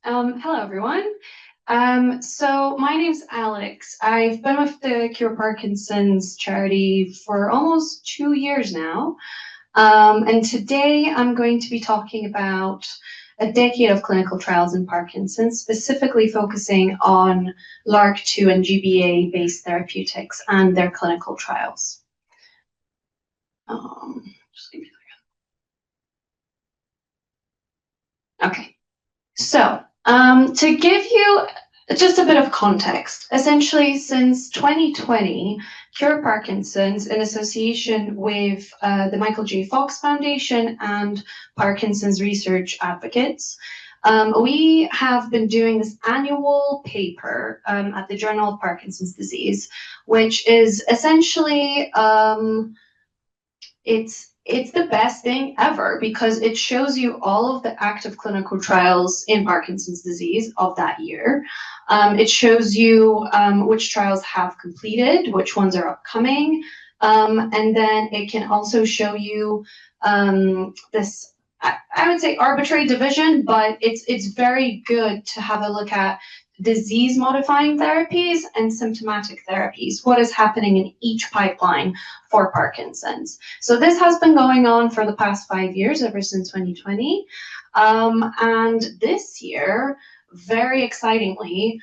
Hello, everyone. So my name's Alex. I've been with the Cure Parkinson's charity for almost 2 years now. And today I'm going to be talking about a decade of clinical trials in Parkinson's, specifically focusing on LRRK2 and GBA-based therapeutics and their clinical trials. Just give me a second. Okay, so to give you just a bit of context, essentially since 2020, Cure Parkinson's, in association with the Michael J. Fox Foundation and Parkinson's Research Advocates, we have been doing this annual paper at the Journal of Parkinson's Disease, which is essentially, it's the best thing ever because it shows you all of the active clinical trials in Parkinson's disease of that year. It shows you which trials have completed, which ones are upcoming, and then it can also show you this, I would say, arbitrary division, but it's very good to have a look at disease-modifying therapies and symptomatic therapies, what is happening in each pipeline for Parkinson's. So this has been going on for the past 5 years, ever since 2020. And this year, very excitingly,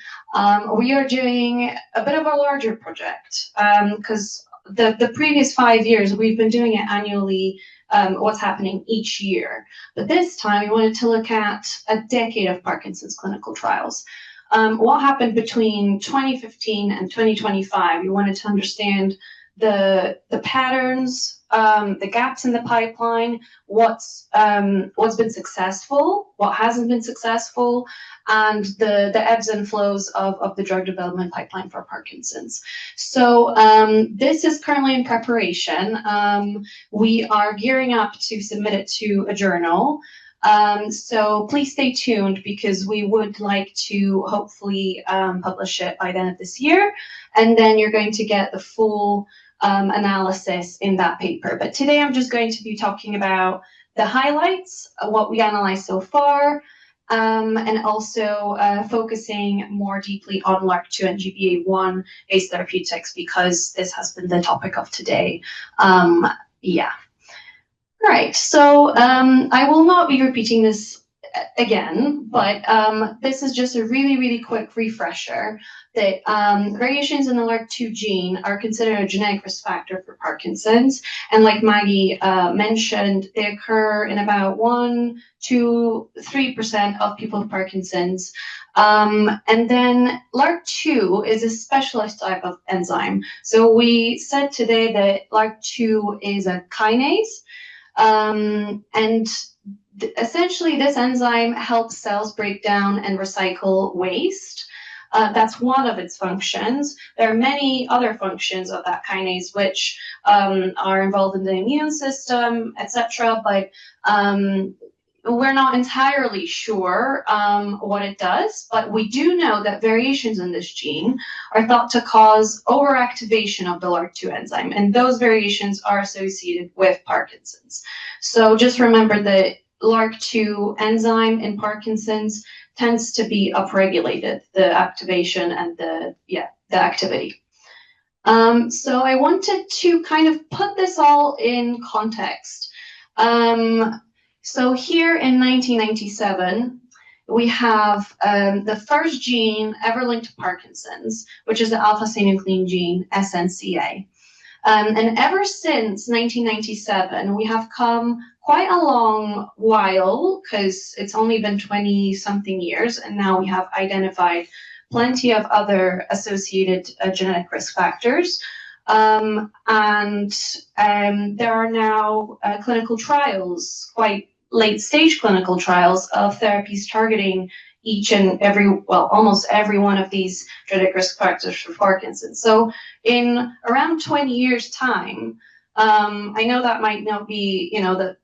we are doing a bit of a larger project because the previous 5 years, we've been doing it annually, what's happening each year. But this time, we wanted to look at a decade of Parkinson's clinical trials. What happened between 2015 and 2025? We wanted to understand the patterns, the gaps in the pipeline, what's been successful, what hasn't been successful, and the ebbs and flows of the drug development pipeline for Parkinson's. So this is currently in preparation. We are gearing up to submit it to a journal. So please stay tuned because we would like to hopefully publish it by the end of this year, and then you're going to get the full analysis in that paper. But today I'm just going to be talking about the highlights, what we analyzed so far, and also focusing more deeply on LRRK2 and GBA1 based therapeutics because this has been the topic of today. Yeah. Right, so I will not be repeating this again, but this is just a really quick refresher that variations in the LRRK2 gene are considered a genetic risk factor for Parkinson's. And like Maggie mentioned, they occur in about 1 to 3% of people with Parkinson's. And then LRRK2 is a specialized type of enzyme. So we said today that LRRK2 is a kinase. And essentially this enzyme helps cells break down and recycle waste. That's one of its functions. There are many other functions of that kinase which are involved in the immune system, etc. But we're not entirely sure what it does, but we do know that variations in this gene are thought to cause overactivation of the LRRK2 enzyme, and those variations are associated with Parkinson's. So just remember that LRRK2 enzyme in Parkinson's tends to be upregulated, the activation and the activity. So I wanted to kind of put this all in context. So here in 1997, we have the first gene ever linked to Parkinson's, which is the alpha-synuclein gene, SNCA. And ever since 1997, we have come quite a long while, because it's only been 20-something years, and now we have identified plenty of other associated genetic risk factors. And there are now clinical trials, quite late-stage clinical trials of therapies targeting each and every, well, almost every one of these genetic risk factors for Parkinson's. So in around 20 years' time, I know that might not be, you know, the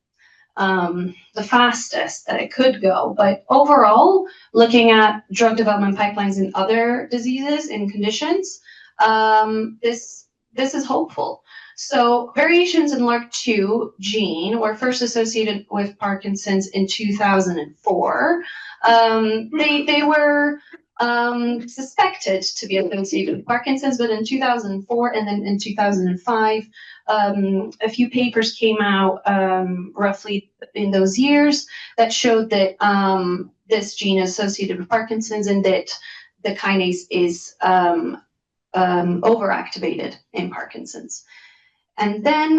fastest that it could go, but overall, looking at drug development pipelines in other diseases and conditions, this is hopeful. So variations in LRRK2 gene were first associated with Parkinson's in 2004. They were suspected to be associated with Parkinson's, but in 2004 and then in 2005, a few papers came out roughly in those years that showed that this gene is associated with Parkinson's and that the kinase is overactivated in Parkinson's. And then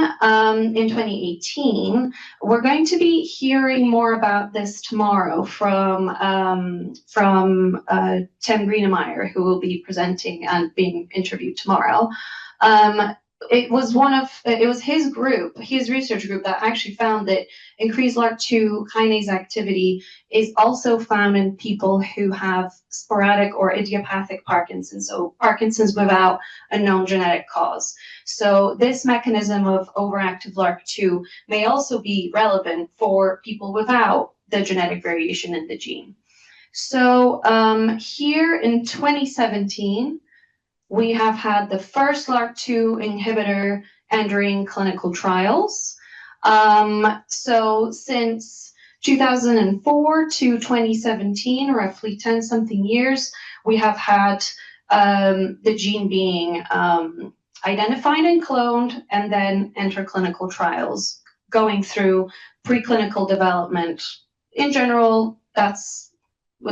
in 2018, we're going to be hearing more about this tomorrow from Tim Greenemeyer, who will be presenting and being interviewed tomorrow. It was his group, his research group, that actually found that increased LRRK2 kinase activity is also found in people who have sporadic or idiopathic Parkinson's, so Parkinson's without a known genetic cause. So this mechanism of overactive LRRK2 may also be relevant for people without the genetic variation in the gene. So here in 2017, we have had the first LRRK2 inhibitor entering clinical trials. So since 2004 to 2017, roughly 10-something years, we have had the gene being identified and cloned and then enter clinical trials, going through preclinical development. In general, that's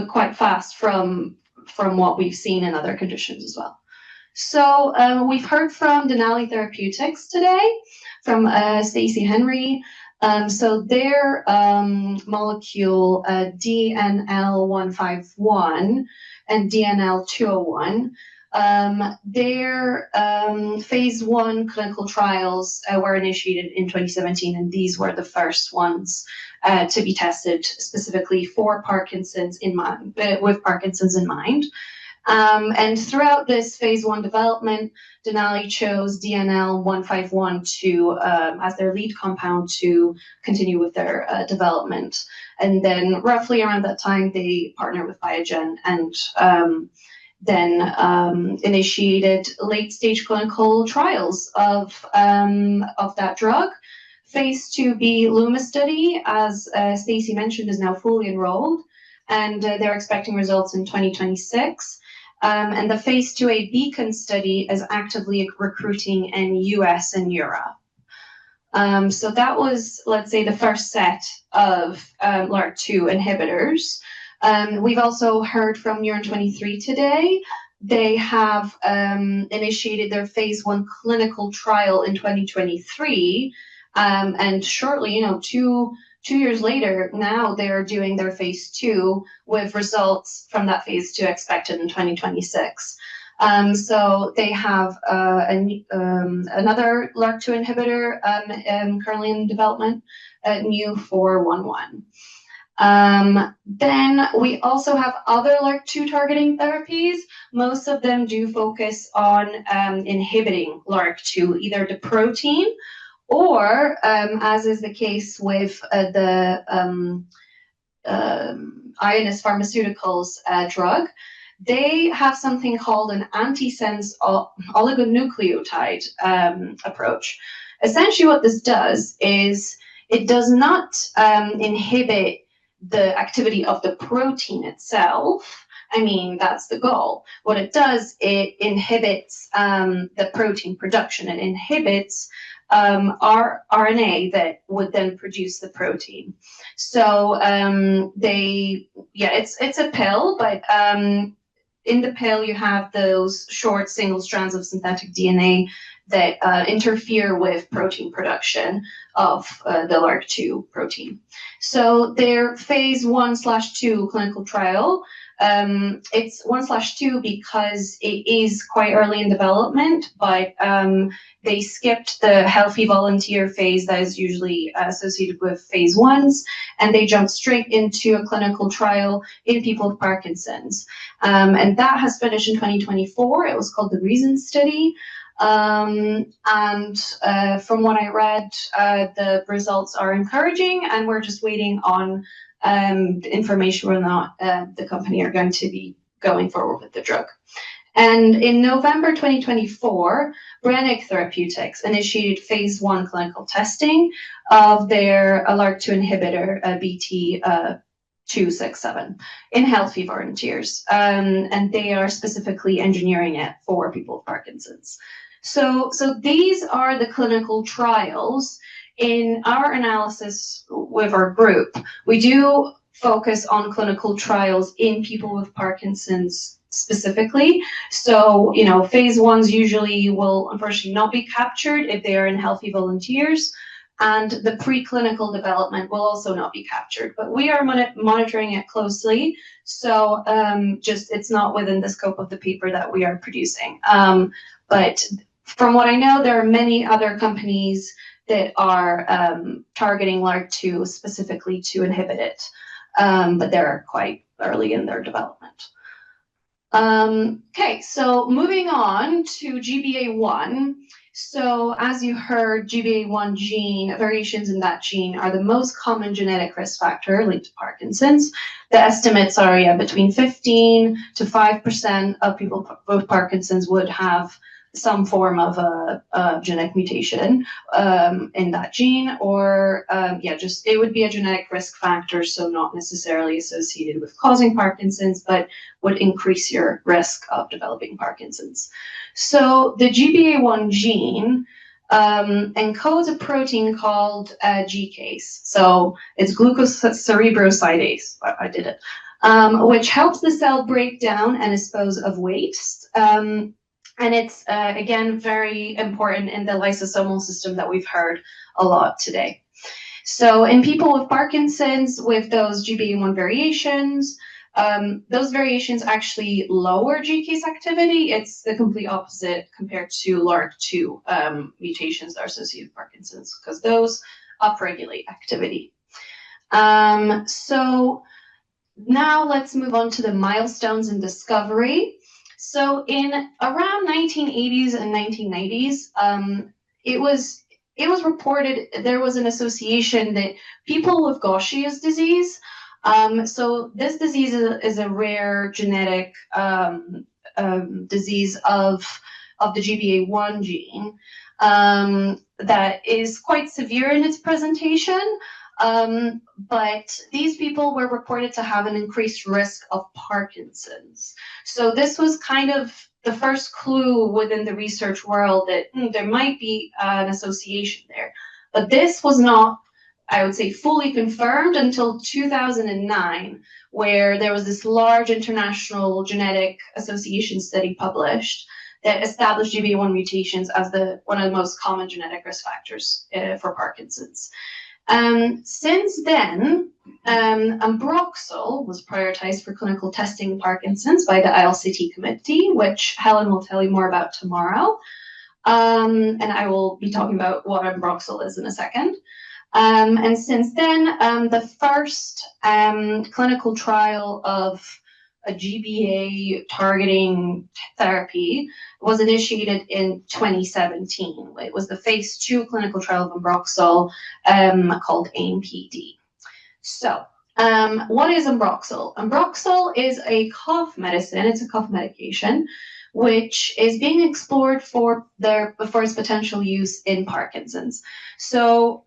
quite fast from what we've seen in other conditions as well. So we've heard from Denali Therapeutics today, from Stacy Henry. So their molecule DNL151 and DNL201, their phase 1 clinical trials were initiated in 2017, and these were the first ones to be tested specifically for Parkinson's in mind, with Parkinson's in mind. And throughout this phase 1 development, Denali chose DNL151 to as their lead compound to continue with their development. And then roughly around that time, they partnered with Biogen and then initiated late-stage clinical trials of that drug. Phase 2b LUMA study, as Stacy mentioned, is now fully enrolled, and they're expecting results in 2026. And the phase 2a Beacon study is actively recruiting in US and Europe. So that was, let's say, the first set of LRRK2 inhibitors. We've also heard from Neuron23 today. They have initiated their phase 1 clinical trial in 2023. And shortly, two years later, now they're doing their phase 2 with results from that phase 2 expected in 2026. So they have another LRRK2 inhibitor currently in development, NU411. Then we also have other LRRK2 targeting therapies. Most of them do focus on inhibiting LRRK2, either the protein, or, as is the case with the Ionis Pharmaceuticals drug, they have something called an antisense oligonucleotide approach. Essentially what this does is it does not inhibit the activity of the protein itself. I mean, that's the goal. What it does, it inhibits the protein production. It inhibits RNA that would then produce the protein. So it's a pill, but in the pill you have those short single strands of synthetic DNA that interfere with protein production of the LRRK2 protein. So their phase 1/2 clinical trial, it's 1/2 because it is quite early in development, but they skipped the healthy volunteer phase that is usually associated with phase 1s, and they jumped straight into a clinical trial in people with Parkinson's. And that has finished in 2024. It was called the REASON study. From what I read, the results are encouraging, and we're just waiting on information whether or not the company are going to be going forward with the drug. And in November 2024, Brennick Therapeutics initiated phase 1 clinical testing of their LRRK2 inhibitor, BT267, in healthy volunteers. And they are specifically engineering it for people with Parkinson's. So these are the clinical trials. In our analysis with our group, we do focus on clinical trials in people with Parkinson's specifically. So, phase 1s usually will unfortunately not be captured if they are in healthy volunteers, and the preclinical development will also not be captured. But we are monitoring it closely, so it's not within the scope of the paper that we are producing. But from what I know, there are many other companies that are targeting LRRK2 specifically to inhibit it, but they're quite early in their development. Okay, so moving on to GBA1. So as you heard, GBA1 gene, variations in that gene are the most common genetic risk factor linked to Parkinson's. The estimates are between 15 to 5% of people with Parkinson's would have some form of a genetic mutation in that gene, or it would be a genetic risk factor, so not necessarily associated with causing Parkinson's, but would increase your risk of developing Parkinson's. So the GBA1 gene encodes a protein called GCase. So it's glucocerebrosidase. I did it, which helps the cell break down and dispose of waste. And it's, again, very important in the lysosomal system that we've heard a lot today. So in people with Parkinson's, with those GBA1 variations, those variations actually lower GCase activity. It's the complete opposite compared to LRRK2 mutations that are associated with Parkinson's, because those upregulate activity. So now let's move on to the milestones in discovery. So in around 1980s and 1990s, it was reported there was an association that people with Gaucher's disease, so this disease is a rare genetic disease of the GBA1 gene that is quite severe in its presentation. But these people were reported to have an increased risk of Parkinson's. So this was kind of the first clue within the research world that there might be an association there. But this was not, I would say, fully confirmed until 2009, where there was this large international genetic association study published that established GBA1 mutations as one of the most common genetic risk factors for Parkinson's. Since then, Ambroxol was prioritized for clinical testing in Parkinson's by the ILCT committee, which Helen will tell you more about tomorrow. And I will be talking about what Ambroxol is in a second. And since then, the first clinical trial of a GBA targeting therapy was initiated in 2017. It was the phase 2 clinical trial of Ambroxol called ASPro-PD. So what is Ambroxol? Ambroxol is a cough medicine. It's a cough medication, which is being explored for its potential use in Parkinson's. So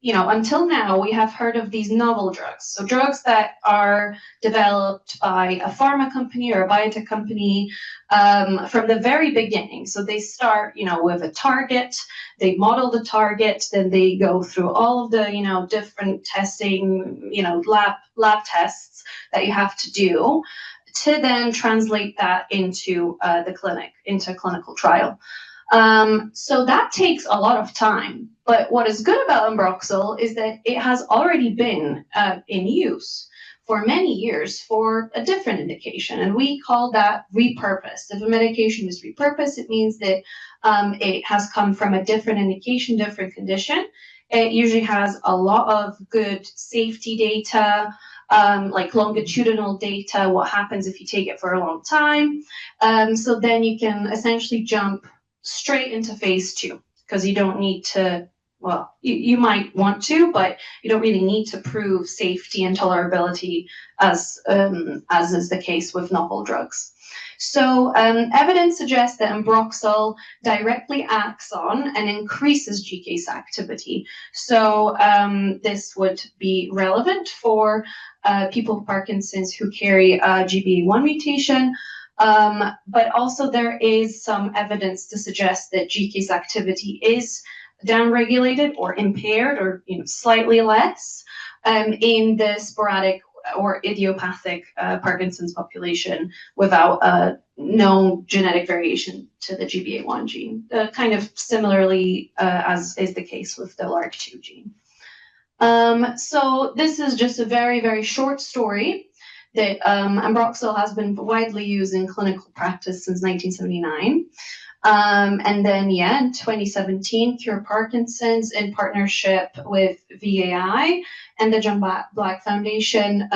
until now, we have heard of these novel drugs. So drugs that are developed by a pharma company or a biotech company from the very beginning. So they start, with a target, they model the target, then they go through all of the, different testing, lab tests that you have to do to then translate that into the clinic, into a clinical trial. So that takes a lot of time. But what is good about Ambroxol is that it has already been in use for many years for a different indication, and we call that repurposed. If a medication is repurposed, it means that it has come from a different indication, different condition. It usually has a lot of good safety data, like longitudinal data, what happens if you take it for a long time. So then you can essentially jump straight into phase 2, because you don't need to well, you might want to, but you don't really need to prove safety and tolerability as is the case with novel drugs. So evidence suggests that Ambroxol directly acts on and increases GCase activity. So this would be relevant for people with Parkinson's who carry a GBA1 mutation, but also there is some evidence to suggest that GCase activity is downregulated or impaired, or slightly less in the sporadic or idiopathic Parkinson's population without known genetic variation to the GBA1 gene, kind of similarly as is the case with the LRRK2 gene. So this is just a very, very short story that Ambroxol has been widely used in clinical practice since 1979. And then, in 2017, Cure Parkinson's, in partnership with VAI and the John Black Foundation,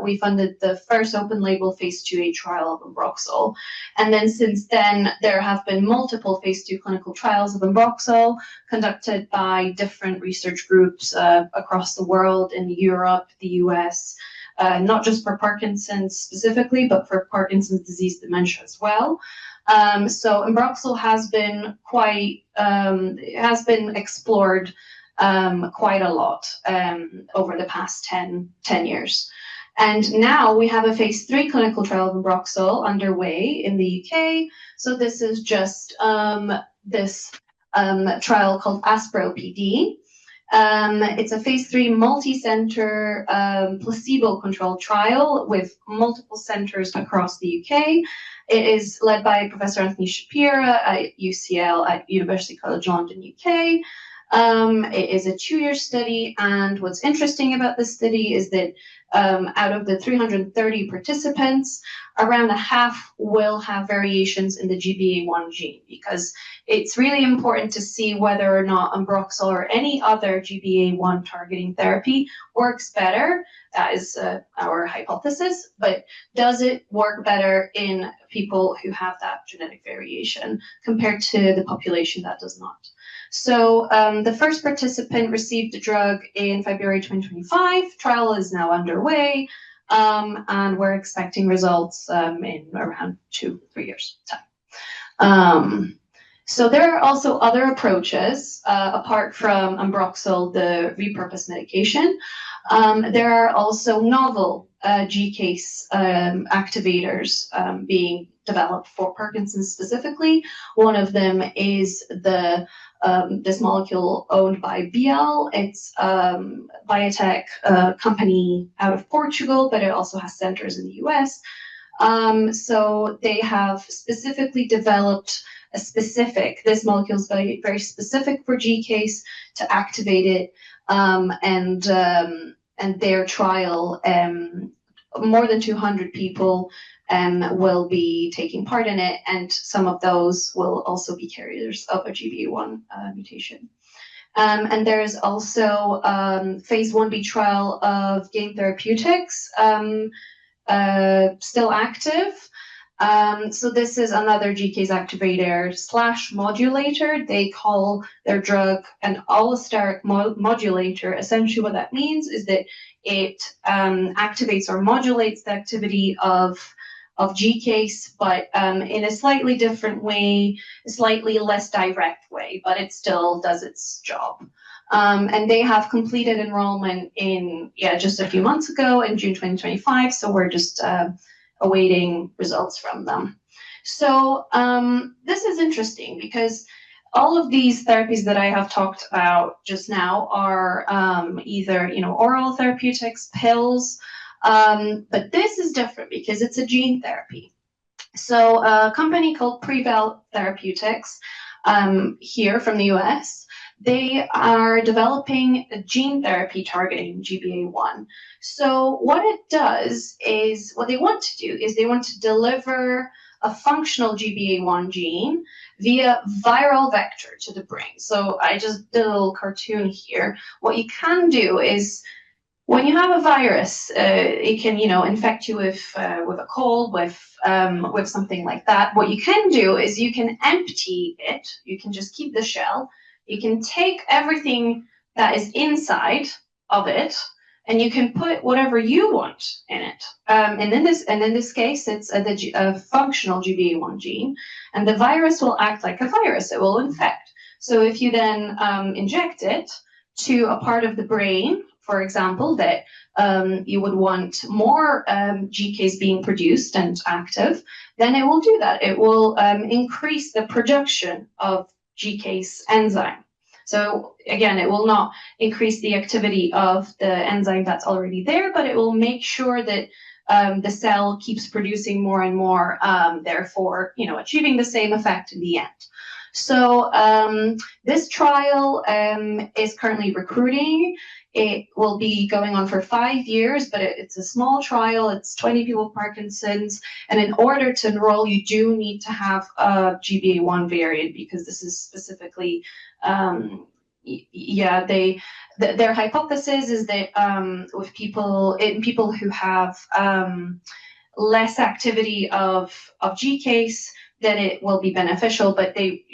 we funded the first open-label phase 2A trial of Ambroxol. And then since then, there have been multiple phase 2 clinical trials of Ambroxol conducted by different research groups across the world, in Europe, the US, not just for Parkinson's specifically, but for Parkinson's disease dementia as well. So Ambroxol has been explored quite a lot over the past 10 years. And now we have a phase 3 clinical trial of Ambroxol underway in the UK. So this is just this trial called ASPro-PD. It's a phase 3 multi-center placebo-controlled trial with multiple centers across the UK. It is led by Professor Anthony Shapira at UCL at University College London, UK. It is a 2-year study, and what's interesting about this study is that out of the 330 participants, around a half will have variations in the GBA1 gene, because it's really important to see whether or not Ambroxol or any other GBA1 targeting therapy works better. That is our hypothesis, but does it work better in people who have that genetic variation compared to the population that does not? So the first participant received the drug in February 2025. Trial is now underway, and we're expecting results in around 2-3 years' time. So there are also other approaches apart from Ambroxol, the repurposed medication. There are also novel GCase activators being developed for Parkinson's specifically. One of them is this molecule owned by BL. It's a biotech company out of Portugal, but it also has centers in the US. So they have specifically developed this molecule is very, very specific for GCase to activate it, and their trial, more than 200 people will be taking part in it, and some of those will also be carriers of a GBA1 mutation. And there's also phase 1b trial of Gain Therapeutics, still active. So this is another GCase activator / modulator. They call their drug an allosteric modulator. Essentially what that means is that it activates or modulates the activity of GCase, but in a slightly different way, a slightly less direct way, but it still does its job. And they have completed enrollment in, just a few months ago in June 2025. So we're just awaiting results from them. So this is interesting because all of these therapies that I have talked about just now are either oral therapeutics, pills, but this is different because it's a gene therapy. So a company called Preval Therapeutics here from the US, they are developing a gene therapy targeting GBA1. So what it does is, what they want to do is they want to deliver a functional GBA1 gene via viral vector to the brain. So I just did a little cartoon here. What you can do is, when you have a virus, it can, infect you with a cold, with something like that. What you can do is you can empty it. You can just keep the shell. You can take everything that is inside of it, and you can put whatever you want in it. And in this case, it's a functional GBA1 gene, and the virus will act like a virus. It will infect. So if you then inject it to a part of the brain, for example, that you would want more GCase being produced and active, then it will do that. It will increase the production of GCase enzyme. So again, it will not increase the activity of the enzyme that's already there, but it will make sure that the cell keeps producing more and more, therefore, achieving the same effect in the end. So this trial is currently recruiting. It will be going on for 5 years, but it's a small trial. It's 20 people with Parkinson's. And in order to enroll, you do need to have a GBA1 variant, because this is specifically, their hypothesis is that with people who have less activity of GCase, that it will be beneficial, but they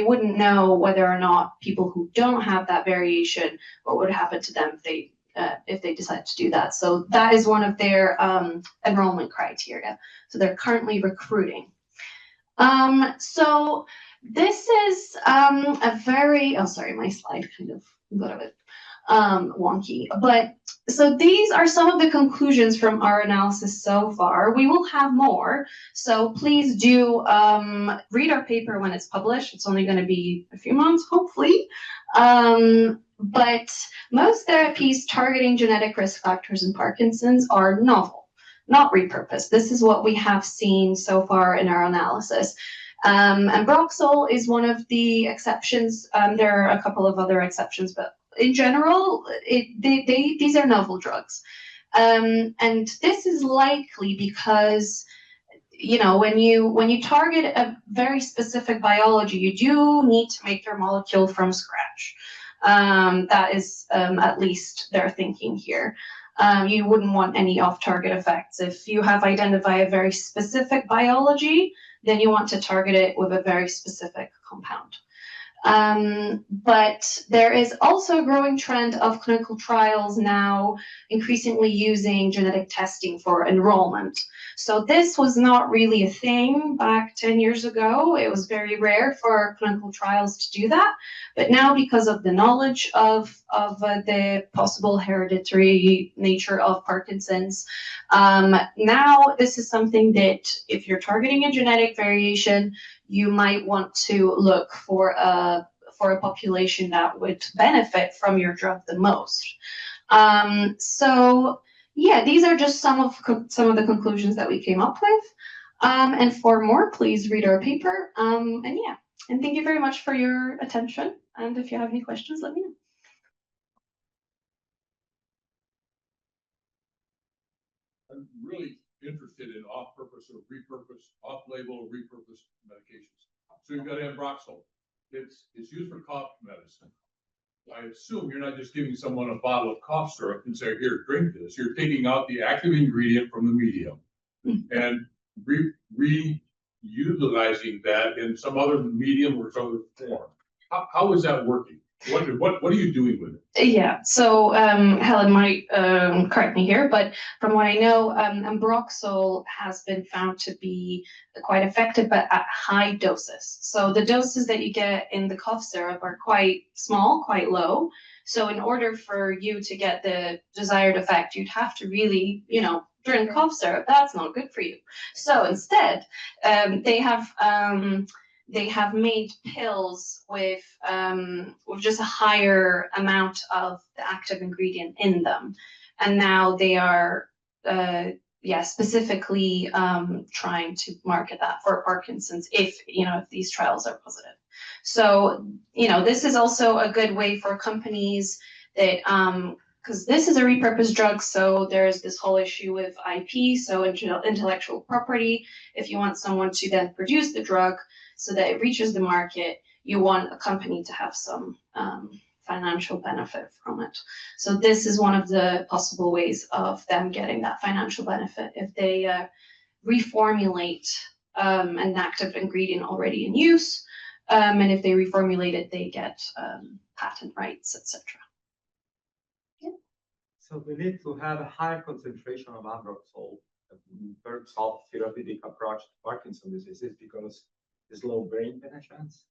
wouldn't know whether or not people who don't have that variation, what would happen to them if they decide to do that. So that is one of their enrollment criteria. So they're currently recruiting. So this is a very, sorry, my slide kind of got a bit wonky, but so these are some of the conclusions from our analysis so far. We will have more, so please do read our paper when it's published. It's only going to be a few months, hopefully. But most therapies targeting genetic risk factors in Parkinson's are novel, not repurposed. This is what we have seen so far in our analysis. Ambroxol is one of the exceptions. There are a couple of other exceptions, but in general, these are novel drugs. And this is likely because, when you target a very specific biology, you do need to make your molecule from scratch. That is at least their thinking here. You wouldn't want any off-target effects. If you have identified a very specific biology, then you want to target it with a very specific compound. But there is also a growing trend of clinical trials now increasingly using genetic testing for enrollment. So this was not really a thing back 10 years ago. It was very rare for clinical trials to do that. But now, because of the knowledge of the possible hereditary nature of Parkinson's, now this is something that if you're targeting a genetic variation, you might want to look for a population that would benefit from your drug the most. So yeah, these are just some of the conclusions that we came up with. And for more, please read our paper. And thank you very much for your attention. And if you have any questions, let me know. I'm really interested in off-purpose or repurposed, off-label repurposed medications. So you've got Ambroxol. It's used for cough medicine. I assume you're not just giving someone a bottle of cough syrup and say, here, drink this. You're taking out the active ingredient from the medium and reutilizing that in some other medium or some other form. How is that working? What are you doing with it? Yeah, so Helen might correct me here, but from what I know, Ambroxol has been found to be quite effective, but at high doses. So the doses that you get in the cough syrup are quite small, quite low. So in order for you to get the desired effect, you'd have to really, drink cough syrup. That's not good for you. So instead, they have made pills with just a higher amount of the active ingredient in them, and now they are specifically trying to market that for Parkinson's if these trials are positive. So this is also a good way for companies that because this is a repurposed drug, so there's this whole issue with IP, so intellectual property. If you want someone to then produce the drug so that it reaches the market, you want a company to have some financial benefit from it. So this is one of the possible ways of them getting that financial benefit if they reformulate an active ingredient already in use And if they reformulate it, they get patent rights, etc. So we need to have a higher concentration of Ambroxol in terms of therapeutic approach to Parkinson's diseases because there's low brain penetrance.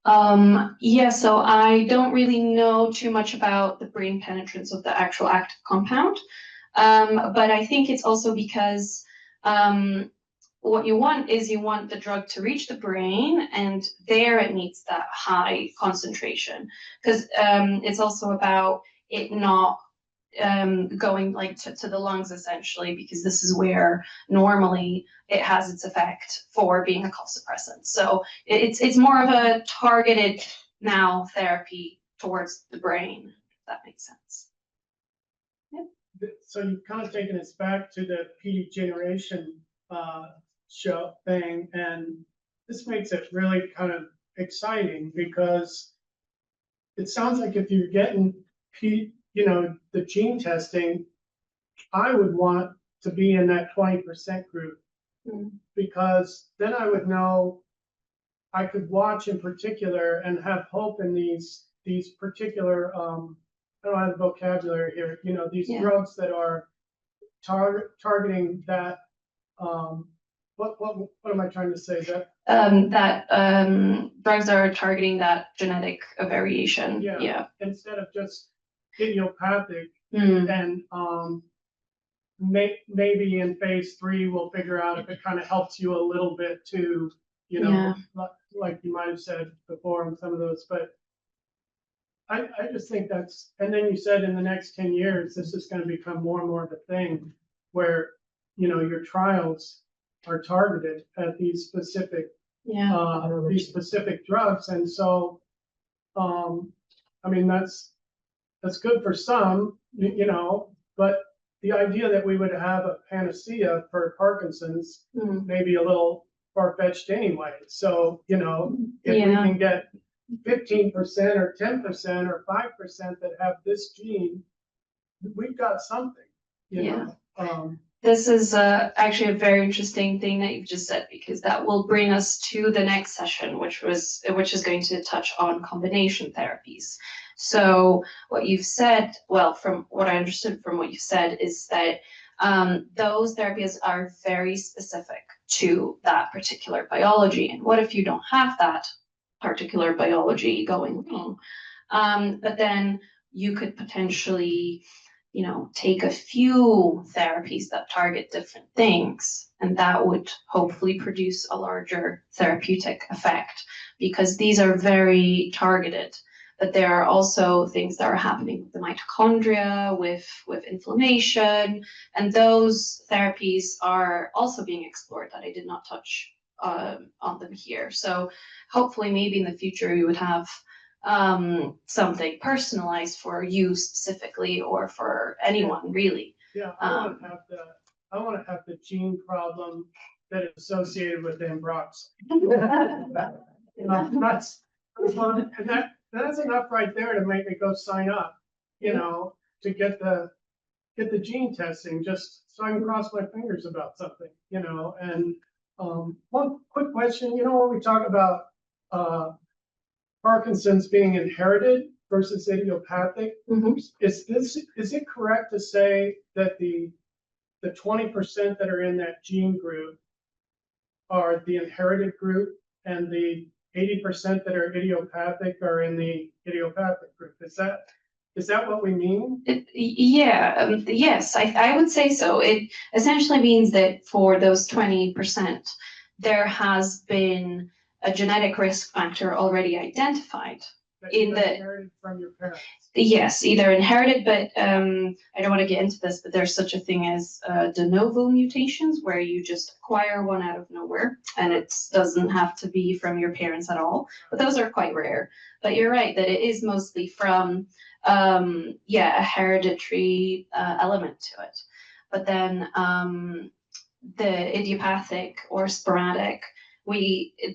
Yeah, so I don't really know too much about the brain penetrance of the actual active compound, but I think it's also because what you want is you want the drug to reach the brain, and there it needs that high concentration, because it's also about it not going like to the lungs essentially, because this is where normally it has its effect for being a cough suppressant. So it's more of a targeted now therapy towards the brain, if that makes sense. So you've kind of taken us back to the PD generation show thing, and this makes it really kind of exciting because it sounds like if you're getting the gene testing, I would want to be in that 20% group, because then I would know I could watch in particular and have hope in these particular I don't have the vocabulary here, these drugs that are targeting that what am I trying to say? That Drugs are targeting that genetic variation. Yeah. Instead of just idiopathic, and maybe in phase 3 we'll figure out if it kind of helps you a little bit too, like you might have said before on some of those, but I just think that's, and then you said in the next 10 years this is going to become more and more of a thing where your trials are targeted at these specific drugs, and so I mean that's good for some, but the idea that we would have a panacea for Parkinson's may be a little far-fetched anyway. So, if we can get 15% or 10% or 5% that have this gene, we've got something, This is actually a very interesting thing that you've just said, because that will bring us to the next session, which is going to touch on combination therapies. So what you've said, well, from what I understood from what you said, is that those therapies are very specific to that particular biology. And what if you don't have that particular biology going wrong? But then you could potentially, take a few therapies that target different things, and that would hopefully produce a larger therapeutic effect, because these are very targeted. But there are also things that are happening with the mitochondria, with inflammation, and those therapies are also being explored that I did not touch on them here. So hopefully maybe in the future you would have something personalized for you specifically, or for anyone really. I want to have the gene problem that is associated with Ambroxol. That's enough right there to make me go sign up, to get the gene testing, just so I can cross my fingers about something, and one quick question, when we talk about Parkinson's being inherited versus idiopathic, is it correct to say that the 20% that are in that gene group are the inherited group, and the 80% that are idiopathic are in the idiopathic group? Is that what we mean? Yes, I would say so. It essentially means that for those 20%, there has been a genetic risk factor already identified Inherited from your parents. Yes, either inherited, but I don't want to get into this, but there's such a thing as de novo mutations, where you just acquire one out of nowhere, and it doesn't have to be from your parents at all. But those are quite rare. But you're right that it is mostly from a hereditary element to it. But then the idiopathic or sporadic,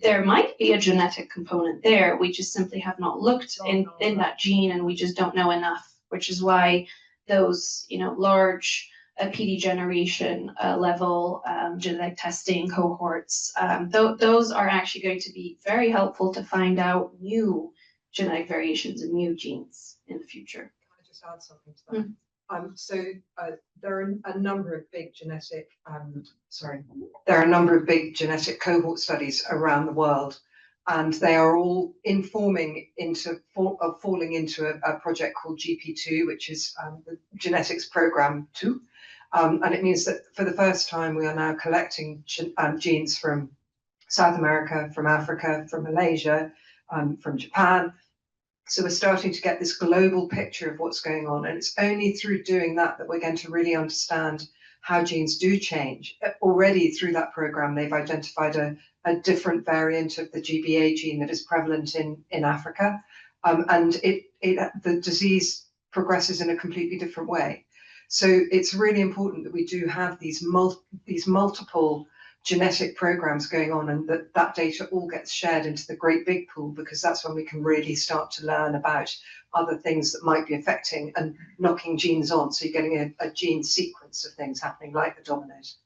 there might be a genetic component there. We just simply have not looked in that gene, and we just don't know enough, which is why those large PD generation level genetic testing cohorts. Those are actually going to be very helpful to find out new genetic variations and new genes in the future. Can I just add something to that? There are a number of big genetic, there are a number of big genetic cohort studies around the world, and they are all falling into a project called GP2, which is the Genetics Program 2. And it means that for the first time, we are now collecting genes from South America, from Africa, from Malaysia, from Japan. So we're starting to get this global picture of what's going on. And it's only through doing that we're going to really understand how genes do change. Already through that program, they've identified a different variant of the GBA gene that is prevalent in Africa. And the disease progresses in a completely different way. So it's really important that we do have these multiple genetic programs going on, and that data all gets shared into the great big pool, because that's when we can really start to learn about other things that might be affecting and knocking genes on. So you're getting a gene sequence of things happening like the dominoes.